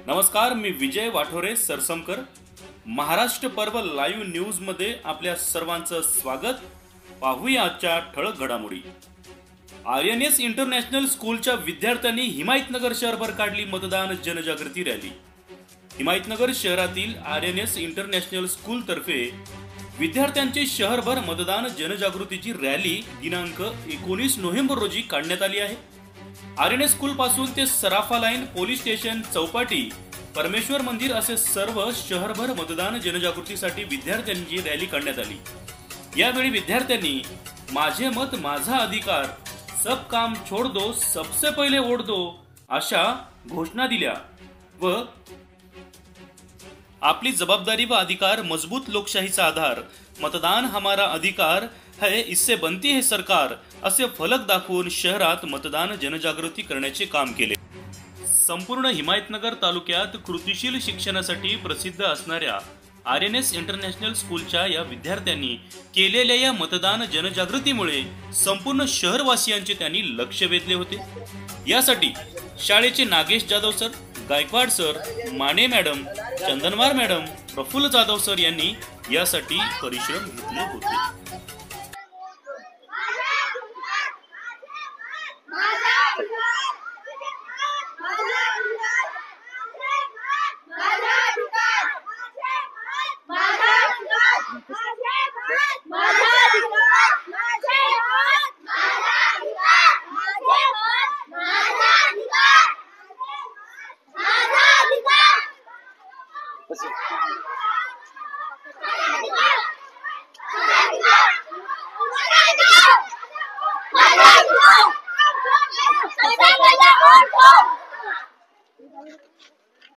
नमस्कार, मी विजय वाठोरे सरसमकर. महाराष्ट्र पर्व live news मध्ये आपल्या सर्वांचं स्वागत. पाहूया आजच्या ठळक घडामोडी. आर्यनएस इंटरनॅशनल स्कूलच्या विद्यार्थ्यांनी हिमायतनगर शहरभर काढली मतदान जनजागृती रॅली. हिमायतनगर शहरातील आर्यनएस इंटरनॅशनल स्कूल तर्फे विद्यार्थ्यांची शहरभर मतदान जनजागृतीची रॅली दिनांक 19 नोव्हेंबर रोजी काढण्यात आली आहे. आर्यनएस स्कूल पासून ते सराफा लाईन, पोलीस स्टेशन, चौपाटी, परमेश्वर मंदिर असे सर्व शहरभर मतदान जनजागृतीसाठी विद्यार्थ्यांची रॅली काढण्यात आली. यावेळी विद्यार्थ्यांनी माझे मत माझा अधिकार, सब काम छोड़ दो, सबसे पहिले वोट दो अशा घोषणा दिल्या व आपली जबाबदारी व अधिकार मजबूत लोकशाहीचा आधार, मतदान हमारा अधिकार है, इससे बनती है सरकार असे फलक दाखवून शहरात मतदान जनजागृती करण्याचे काम केले. संपूर्ण हिमायतनगर तालुक्यात कृतिशील शिक्षणासाठी प्रसिद्ध असणाऱ्या आर्यनएस इंटरनॅशनल स्कूलच्या या विद्यार्थ्यांनी केलेल्या या मतदान जनजागृतीमुळे संपूर्ण शहरवासियांचे त्यांनी लक्ष वेधले होते. यासाठी शाळेचे Nagesh Jadhav sir, Gaikwad sir, Mane madam, Chandanwar madam, Praful Jadhav sir यांनी यासाठी परिश्रम घेतले होते.